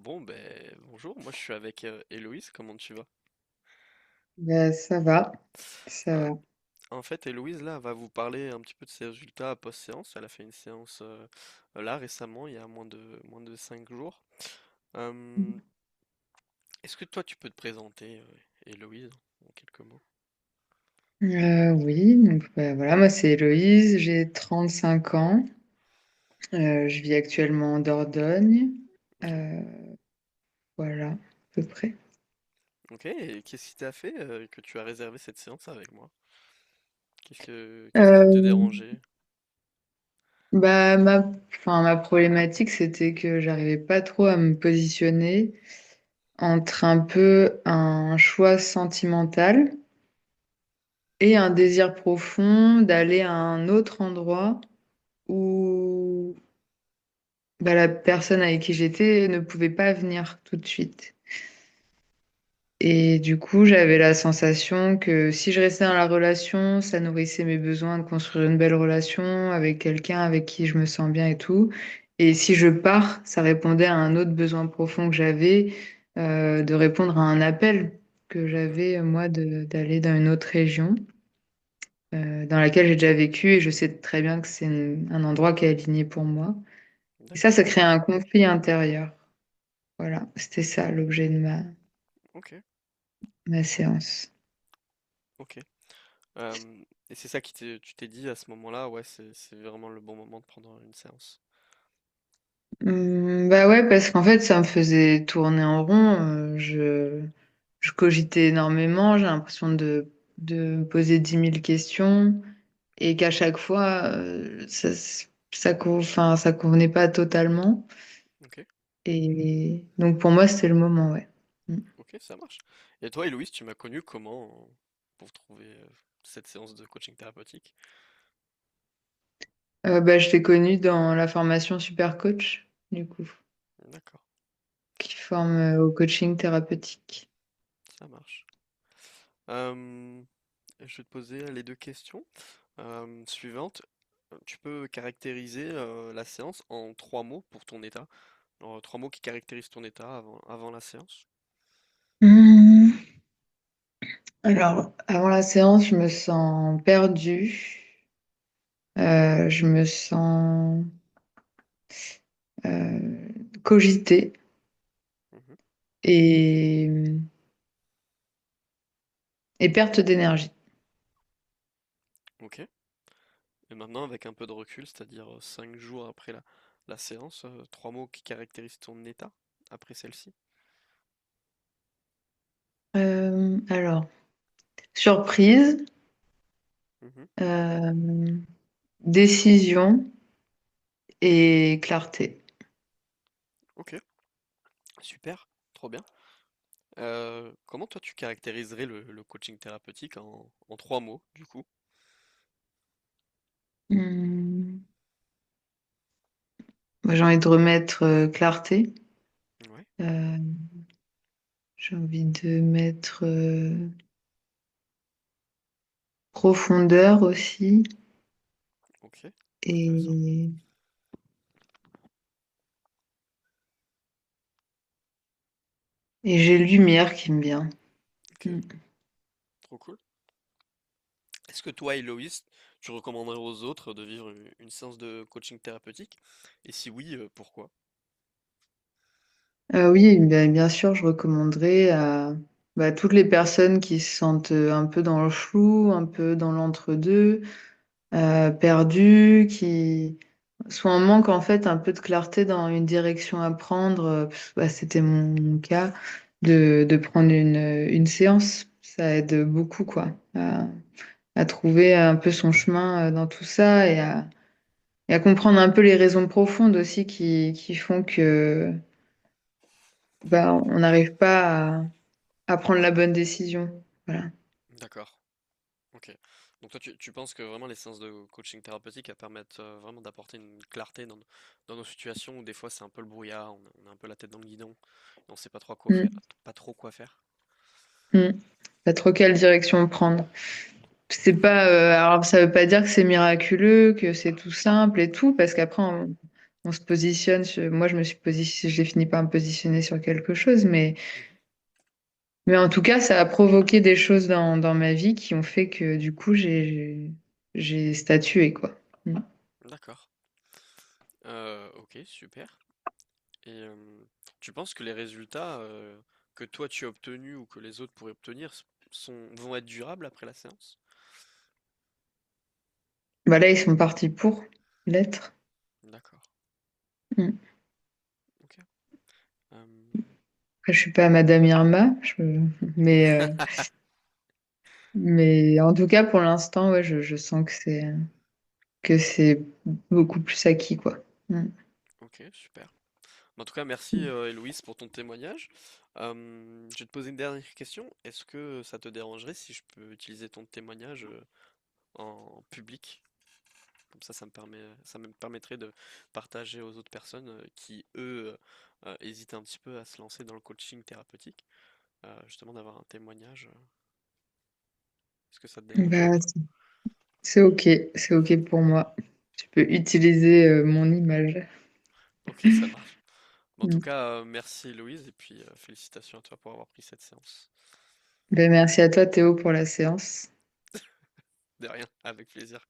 Bon, bonjour, moi je suis avec Héloïse, comment tu vas? Ben, ça va, ça Euh, va. En fait, Héloïse, là, va vous parler un petit peu de ses résultats post-séance. Elle a fait une séance là récemment, il y a moins de 5 jours. Euh, Est-ce que toi tu peux te présenter, Héloïse, en quelques mots? Oui, donc ben, voilà, moi c'est Héloïse, j'ai 35 ans. Je vis actuellement en Dordogne. Ok. Euh, voilà, à peu près. Ok, et qu'est-ce qui t'a fait que tu as réservé cette séance avec moi? Qu'est-ce qui te Euh, dérangeait? Bah, ma problématique, c'était que j'arrivais pas trop à me positionner entre un peu un choix sentimental et un désir profond d'aller à un autre endroit où bah, la personne avec qui j'étais ne pouvait pas venir tout de suite. Et du coup, j'avais la sensation que si je restais dans la relation, ça nourrissait mes besoins de construire une belle relation avec quelqu'un avec qui je me sens bien et tout. Et si je pars, ça répondait à un autre besoin profond que j'avais, de répondre à un appel que j'avais, moi, d'aller dans une autre région, dans laquelle j'ai déjà vécu et je sais très bien que c'est un endroit qui est aligné pour moi. Et ça D'accord, crée un conflit intérieur. Voilà, c'était ça l'objet de ok, ma séance. ok. Et c'est ça tu t'es dit à ce moment-là, ouais, c'est vraiment le bon moment de prendre une séance. Bah ouais, parce qu'en fait, ça me faisait tourner en rond. Je cogitais énormément, j'ai l'impression de me poser 10 000 questions et qu'à chaque fois, enfin, ça convenait pas totalement. Ok. Et donc pour moi, c'était le moment, ouais. Mm. Ok, ça marche. Et toi, Héloïse, tu m'as connu comment pour trouver cette séance de coaching thérapeutique? Bah, je t'ai connu dans la formation Super Coach, du coup, D'accord, qui forme au coaching thérapeutique. ça marche. Euh, je vais te poser les deux questions suivantes. Tu peux caractériser la séance en trois mots pour ton état. Alors, trois mots qui caractérisent ton état avant la séance. Hmm. Alors, avant la séance, je me sens perdue. Je me sens cogiter Mhm. et, et perte d'énergie. Ok. Et maintenant, avec un peu de recul, c'est-à-dire 5 jours après la séance, trois mots qui caractérisent ton état après celle-ci. Alors, surprise, Mhm. euh, décision et clarté. Ok, super, trop bien. Comment toi tu caractériserais le coaching thérapeutique en trois mots, du coup? Hmm. Moi, j'ai envie de remettre clarté. Ouais, Euh, j'ai envie de mettre profondeur aussi. ok, intéressant. Et, et j'ai lumière qui me vient. Ok, Hmm. trop cool. Est-ce que toi, Héloïse, tu recommanderais aux autres de vivre une séance de coaching thérapeutique? Et si oui, pourquoi? Oui, ben, bien sûr, je recommanderais à bah, toutes les personnes qui se sentent un peu dans le flou, un peu dans l'entre-deux, perdues, qui sont en manque en fait un peu de clarté dans une direction à prendre. Parce que, bah, c'était mon cas de prendre une séance. Ça aide beaucoup quoi, à trouver un peu son chemin dans tout ça et à comprendre un peu les raisons profondes aussi qui font que bah, on n'arrive pas à prendre la bonne décision. Voilà. D'accord, ok. Donc toi, tu penses que vraiment les séances de coaching thérapeutique, elles permettent vraiment d'apporter une clarté dans nos situations où des fois c'est un peu le brouillard, on a un peu la tête dans le guidon, et on sait pas trop quoi faire, Mm. pas trop quoi faire. Mm. Pas trop quelle direction prendre. C'est pas, alors ça veut pas dire que c'est miraculeux, que c'est tout simple et tout, parce qu'après on se positionne moi, je me suis positionné, j'ai fini par me positionner sur quelque chose, Mhm. mais en tout cas, ça a provoqué des choses dans ma vie qui ont fait que du coup, j'ai statué, quoi. Mm. D'accord. Ok, super. Et tu penses que les résultats que toi tu as obtenus ou que les autres pourraient obtenir vont être durables après la séance? Bah là, ils sont partis pour l'être. D'accord. Mm. Ok. Euh, Après, je suis pas Madame Irma, mais, euh, mais en tout cas, pour l'instant, ouais, je sens que c'est beaucoup plus acquis, quoi. Mm. ok, super. En tout cas, merci Héloïse pour ton témoignage. Je vais te poser une dernière question. Est-ce que ça te dérangerait si je peux utiliser ton témoignage en public? Comme ça me permettrait de partager aux autres personnes qui, eux, hésitent un petit peu à se lancer dans le coaching thérapeutique, justement d'avoir un témoignage. Est-ce que ça te dérangerait ou Bah, pas? c'est ok pour moi. Tu peux utiliser mon image. Ok, ça marche. En tout Mm. cas, merci Héloïse et puis félicitations à toi pour avoir pris cette séance. Ben, merci à toi, Théo, pour la séance. De rien, avec plaisir.